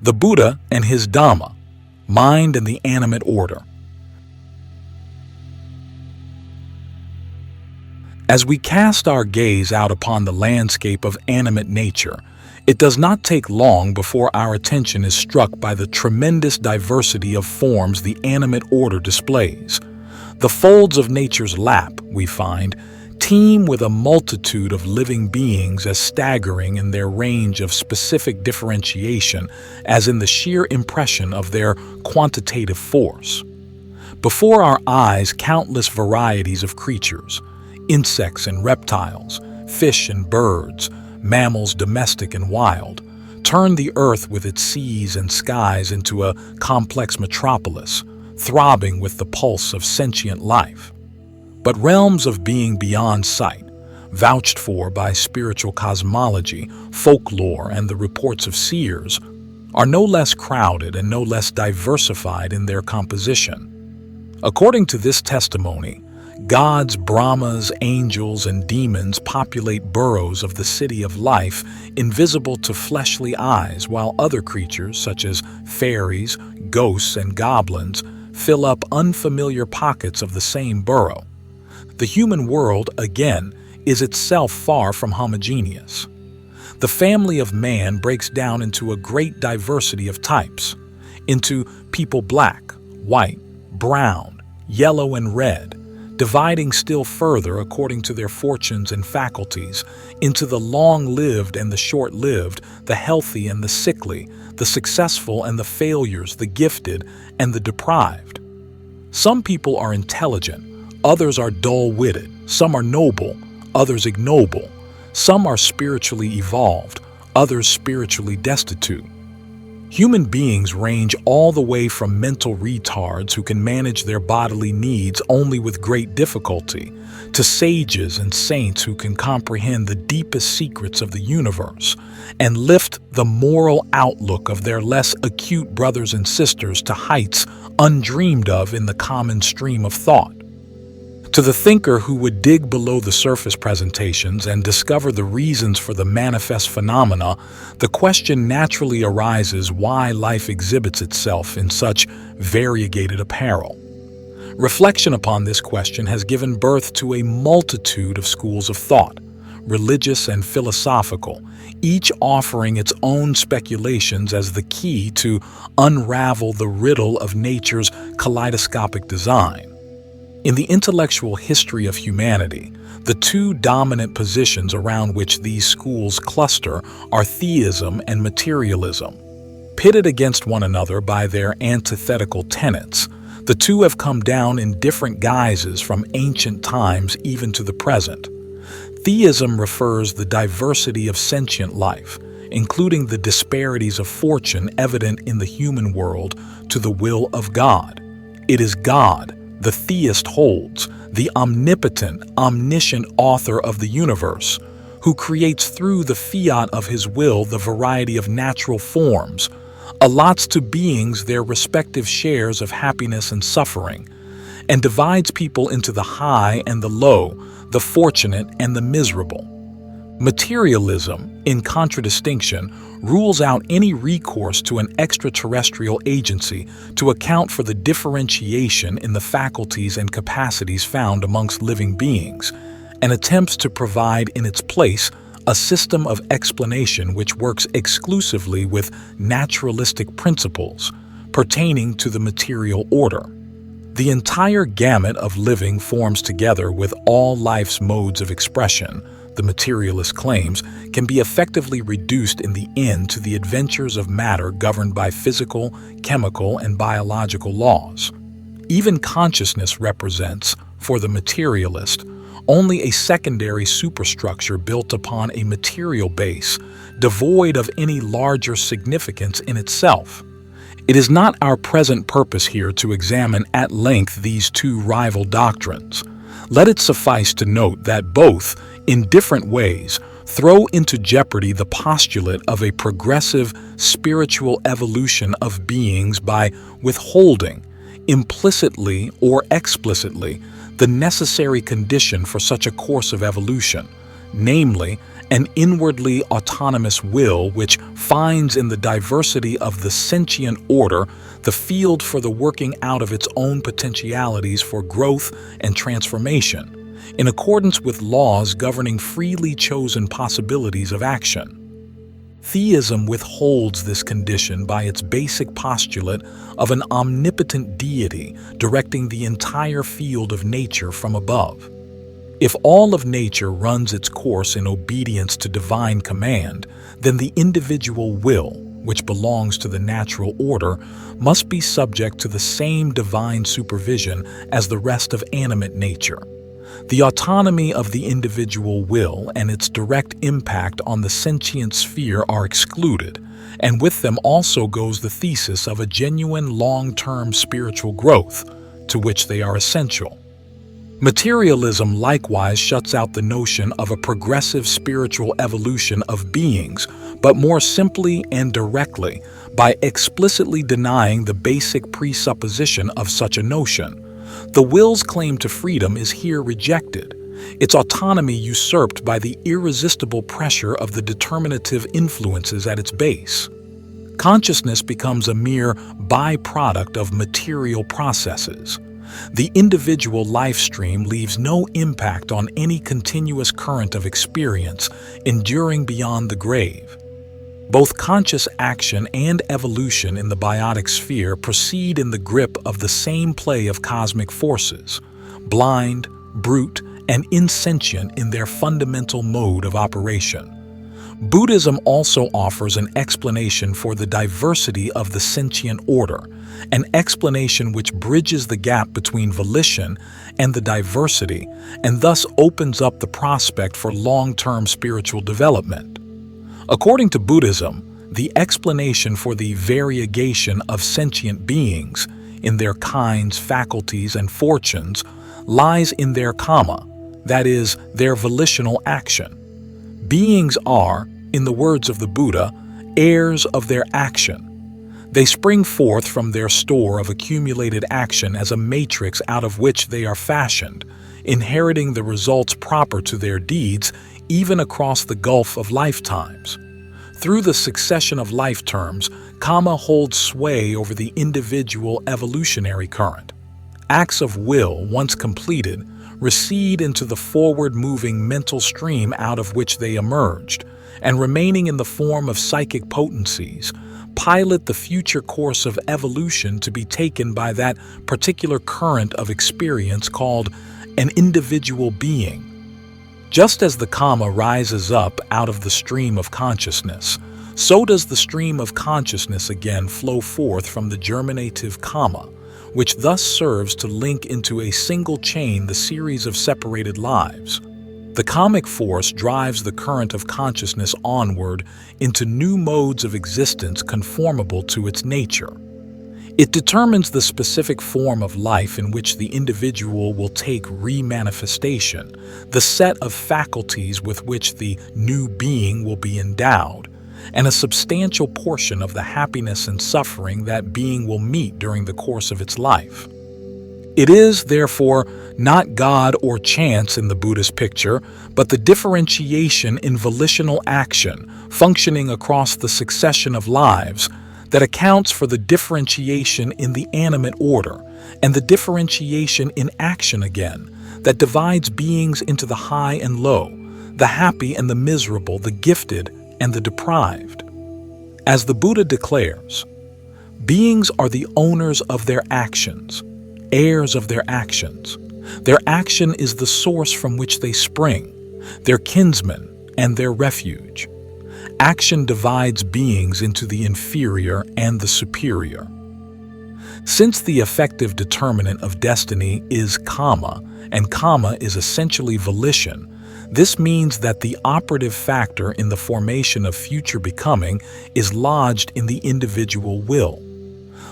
The Buddha and his Dhamma, mind and the animate order. As we cast our gaze out upon the landscape of animate nature, it does not take long before our attention is struck by the tremendous diversity of forms the animate order displays. The folds of nature's lap, we find, teem with a multitude of living beings as staggering in their range of specific differentiation as in the sheer impression of their quantitative force. Before our eyes, countless varieties of creatures, insects and reptiles, fish and birds, mammals domestic and wild, turn the earth with its seas and skies into a complex metropolis, throbbing with the pulse of sentient life. But realms of being beyond sight, vouched for by spiritual cosmology, folklore, and the reports of seers, are no less crowded and no less diversified in their composition. According to this testimony, gods, Brahmas, angels, and demons populate boroughs of the city of life invisible to fleshly eyes, while other creatures, such as fairies, ghosts, and goblins, fill up unfamiliar pockets of the same borough. The human world, again, is itself far from homogeneous. The family of man breaks down into a great diversity of types, into people black, white, brown, yellow, and red, dividing still further according to their fortunes and faculties, into the long-lived and the short-lived, the healthy and the sickly, the successful and the failures, the gifted and the deprived. Some people are intelligent, others are dull-witted, some are noble, others ignoble, some are spiritually evolved, others spiritually destitute. Human beings range all the way from mental retards who can manage their bodily needs only with great difficulty, to sages and saints who can comprehend the deepest secrets of the universe and lift the moral outlook of their less acute brothers and sisters to heights undreamed of in the common stream of thought. To the thinker who would dig below the surface presentations and discover the reasons for the manifest phenomena, the question naturally arises why life exhibits itself in such variegated apparel. Reflection upon this question has given birth to a multitude of schools of thought, religious and philosophical, each offering its own speculations as the key to unravel the riddle of nature's kaleidoscopic design. In the intellectual history of humanity, the two dominant positions around which these schools cluster are theism and materialism. Pitted against one another by their antithetical tenets, the two have come down in different guises from ancient times even to the present. Theism refers the diversity of sentient life, including the disparities of fortune evident in the human world, to the will of God. It is God, the theist holds, the omnipotent, omniscient author of the universe, who creates through the fiat of his will the variety of natural forms, allots to beings their respective shares of happiness and suffering, and divides people into the high and the low, the fortunate and the miserable. Materialism, in contradistinction, rules out any recourse to an extraterrestrial agency to account for the differentiation in the faculties and capacities found amongst living beings, and attempts to provide in its place a system of explanation which works exclusively with naturalistic principles pertaining to the material order. The entire gamut of living forms together with all life's modes of expression, the materialist claims, can be effectively reduced in the end to the adventures of matter governed by physical, chemical, and biological laws. Even consciousness represents, for the materialist, only a secondary superstructure built upon a material base, devoid of any larger significance in itself. It is not our present purpose here to examine at length these two rival doctrines. Let it suffice to note that both, in different ways, throw into jeopardy the postulate of a progressive spiritual evolution of beings by withholding, implicitly or explicitly, the necessary condition for such a course of evolution, namely, an inwardly autonomous will which finds in the diversity of the sentient order the field for the working out of its own potentialities for growth and transformation, in accordance with laws governing freely chosen possibilities of action. Theism withholds this condition by its basic postulate of an omnipotent deity directing the entire field of nature from above. If all of nature runs its course in obedience to divine command, then the individual will, which belongs to the natural order, must be subject to the same divine supervision as the rest of animate nature. The autonomy of the individual will and its direct impact on the sentient sphere are excluded, and with them also goes the thesis of a genuine long-term spiritual growth, to which they are essential. Materialism likewise shuts out the notion of a progressive spiritual evolution of beings, but more simply and directly by explicitly denying the basic presupposition of such a notion. The will's claim to freedom is here rejected, its autonomy usurped by the irresistible pressure of the determinative influences at its base. Consciousness becomes a mere byproduct of material processes. The individual life stream leaves no impact on any continuous current of experience enduring beyond the grave. Both conscious action and evolution in the biotic sphere proceed in the grip of the same play of cosmic forces, blind, brute, and insentient in their fundamental mode of operation. Buddhism also offers an explanation for the diversity of the sentient order, an explanation which bridges the gap between volition and the diversity, and thus opens up the prospect for long-term spiritual development. According to Buddhism, the explanation for the variegation of sentient beings in their kinds, faculties, and fortunes lies in their karma, that is, their volitional action. Beings are, in the words of the Buddha, heirs of their action. They spring forth from their store of accumulated action as a matrix out of which they are fashioned, inheriting the results proper to their deeds even across the gulf of lifetimes. Through the succession of life terms, karma holds sway over the individual evolutionary current. Acts of will, once completed, recede into the forward-moving mental stream out of which they emerged, and remaining in the form of psychic potencies, pilot the future course of evolution to be taken by that particular current of experience called an individual being. Just as the karma rises up out of the stream of consciousness, so does the stream of consciousness again flow forth from the germinative karma, which thus serves to link into a single chain the series of separated lives. The karmic force drives the current of consciousness onward into new modes of existence conformable to its nature. It determines the specific form of life in which the individual will take remanifestation, the set of faculties with which the new being will be endowed, and a substantial portion of the happiness and suffering that being will meet during the course of its life. It is, therefore, not God or chance in the Buddhist picture, but the differentiation in volitional action, functioning across the succession of lives, that accounts for the differentiation in the animate order, and the differentiation in action again, that divides beings into the high and low, the happy and the miserable, the gifted and the deprived. As the Buddha declares, beings are the owners of their actions, heirs of their actions. Their action is the source from which they spring, their kinsmen and their refuge. Action divides beings into the inferior and the superior. Since the effective determinant of destiny is karma, and karma is essentially volition, this means that the operative factor in the formation of future becoming is lodged in the individual will.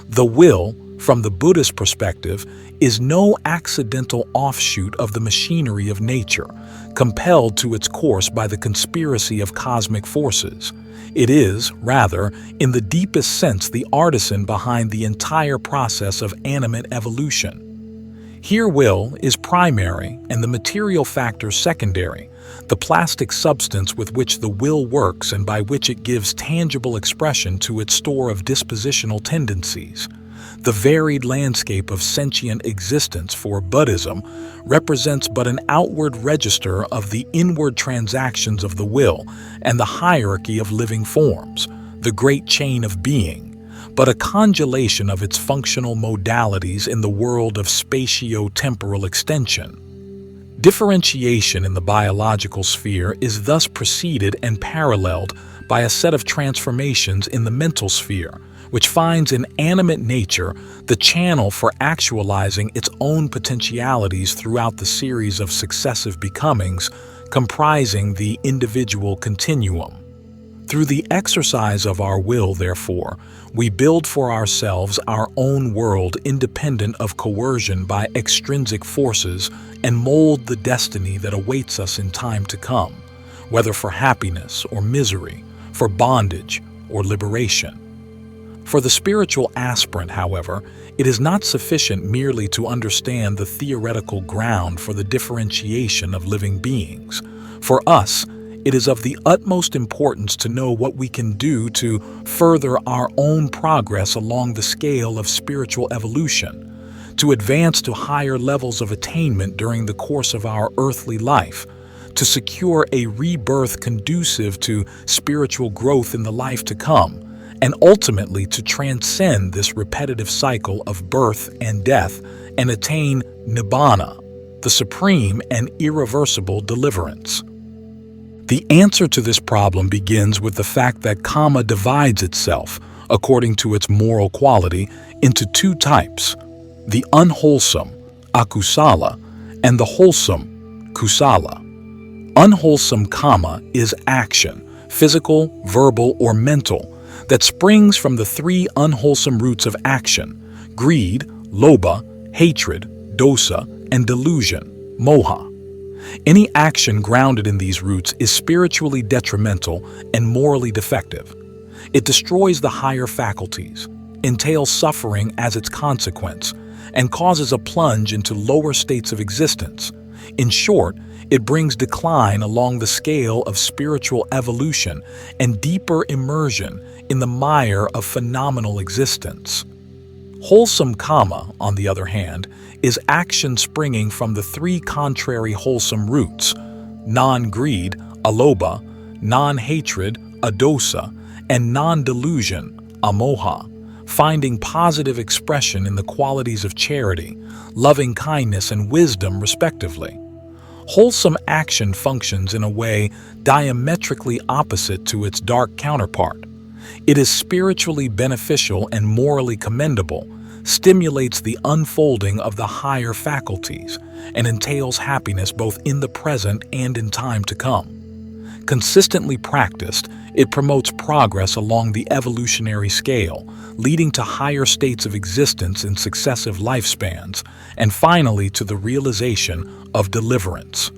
The will, from the Buddhist perspective, is no accidental offshoot of the machinery of nature, compelled to its course by the conspiracy of cosmic forces. It is, rather, in the deepest sense, the artisan behind the entire process of animate evolution. Here will is primary and the material factor secondary, the plastic substance with which the will works and by which it gives tangible expression to its store of dispositional tendencies. The varied landscape of sentient existence for Buddhism represents but an outward register of the inward transactions of the will and the hierarchy of living forms, the great chain of being, but a congelation of its functional modalities in the world of spatio-temporal extension. Differentiation in the biological sphere is thus preceded and paralleled by a set of transformations in the mental sphere, which finds in animate nature the channel for actualizing its own potentialities throughout the series of successive becomings comprising the individual continuum. Through the exercise of our will, therefore, we build for ourselves our own world independent of coercion by extrinsic forces and mold the destiny that awaits us in time to come, whether for happiness or misery, for bondage or liberation. For the spiritual aspirant, however, it is not sufficient merely to understand the theoretical ground for the differentiation of living beings. For us, it is of the utmost importance to know what we can do to further our own progress along the scale of spiritual evolution, to advance to higher levels of attainment during the course of our earthly life, to secure a rebirth conducive to spiritual growth in the life to come, and ultimately to transcend this repetitive cycle of birth and death and attain nibbana, the supreme and irreversible deliverance. The answer to this problem begins with the fact that karma divides itself, according to its moral quality, into two types: the unwholesome, akusala, and the wholesome, kusala. Unwholesome karma is action, physical, verbal, or mental, that springs from the three unwholesome roots of action: greed, lobha, hatred, dosa, and delusion, moha. Any action grounded in these roots is spiritually detrimental and morally defective. It destroys the higher faculties, entails suffering as its consequence, and causes a plunge into lower states of existence. In short, it brings decline along the scale of spiritual evolution and deeper immersion in the mire of phenomenal existence. Wholesome karma, on the other hand, is action springing from the three contrary wholesome roots: non-greed, alobha, non-hatred, adosa, and non-delusion, amoha, finding positive expression in the qualities of charity, loving kindness, and wisdom, respectively. Wholesome action functions in a way diametrically opposite to its dark counterpart. It is spiritually beneficial and morally commendable, stimulates the unfolding of the higher faculties, and entails happiness both in the present and in time to come. Consistently practiced, it promotes progress along the evolutionary scale, leading to higher states of existence in successive lifespans, and finally to the realization of deliverance.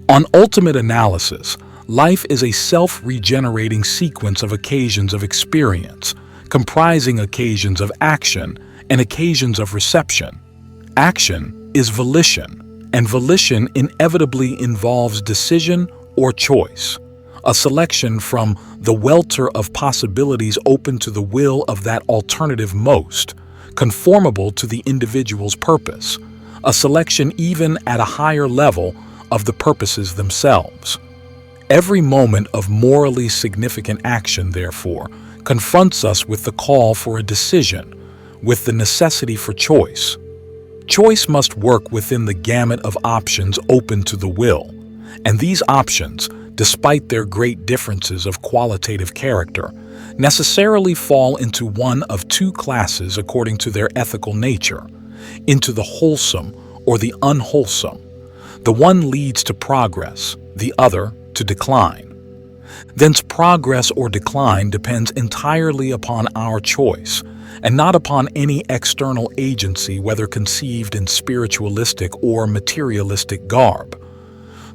On ultimate analysis, life is a self-regenerating sequence of occasions of experience, comprising occasions of action and occasions of reception. Action is volition, and volition inevitably involves decision or choice, a selection from the welter of possibilities open to the will of that alternative most, conformable to the individual's purpose, a selection even at a higher level of the purposes themselves. Every moment of morally significant action, therefore, confronts us with the call for a decision, with the necessity for choice. Choice must work within the gamut of options open to the will, and these options, despite their great differences of qualitative character, necessarily fall into one of two classes according to their ethical nature: into the wholesome or the unwholesome. The one leads to progress, the other to decline. Thence progress or decline depends entirely upon our choice, and not upon any external agency, whether conceived in spiritualistic or materialistic garb.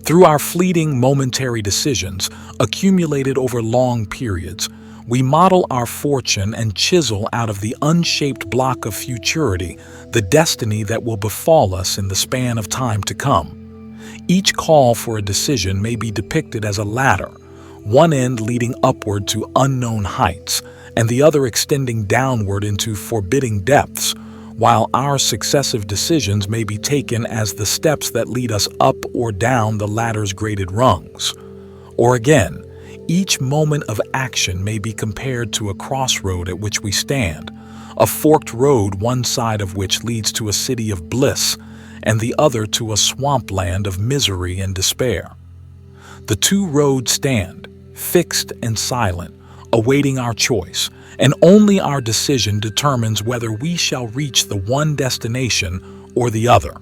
Through our fleeting momentary decisions, accumulated over long periods, we model our fortune and chisel out of the unshaped block of futurity the destiny that will befall us in the span of time to come. Each call for a decision may be depicted as a ladder, one end leading upward to unknown heights, and the other extending downward into forbidding depths, while our successive decisions may be taken as the steps that lead us up or down the ladder's graded rungs. Or again, each moment of action may be compared to a crossroad at which we stand, a forked road one side of which leads to a city of bliss and the other to a swampland of misery and despair. The two roads stand, fixed and silent, awaiting our choice, and only our decision determines whether we shall reach the one destination or the other.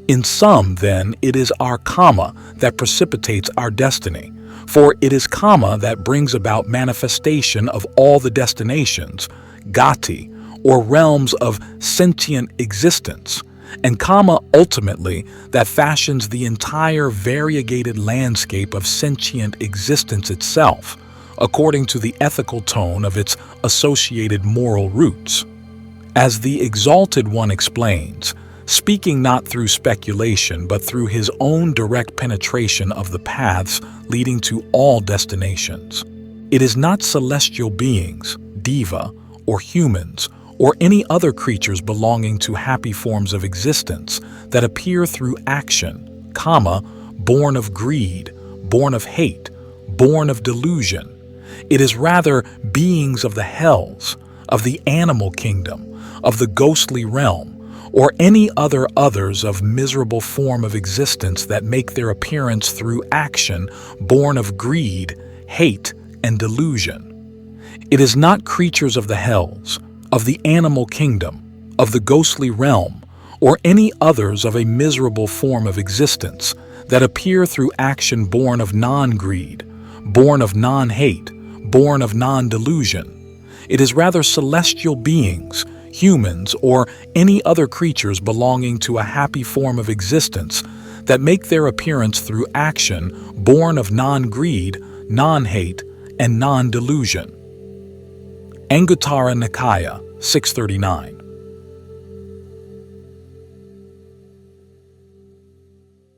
In sum, then, it is our karma that precipitates our destiny, for it is karma that brings about manifestation of all the destinations, gati, or realms of sentient existence, and karma ultimately that fashions the entire variegated landscape of sentient existence itself, according to the ethical tone of its associated moral roots. As the Exalted One explains, speaking not through speculation but through his own direct penetration of the paths leading to all destinations, it is not celestial beings, deva, or humans, or any other creatures belonging to happy forms of existence that appear through action, karma, born of greed, born of hate, born of delusion. It is rather beings of the hells, of the animal kingdom, of the ghostly realm, or any other others of miserable form of existence that make their appearance through action born of greed, hate, and delusion. It is not creatures of the hells, of the animal kingdom, of the ghostly realm, or any others of a miserable form of existence that appear through action born of non-greed, born of non-hate, born of non-delusion. It is rather celestial beings, humans, or any other creatures belonging to a happy form of existence that make their appearance through action born of non-greed, non-hate, and non-delusion. Anguttara Nikaya 639.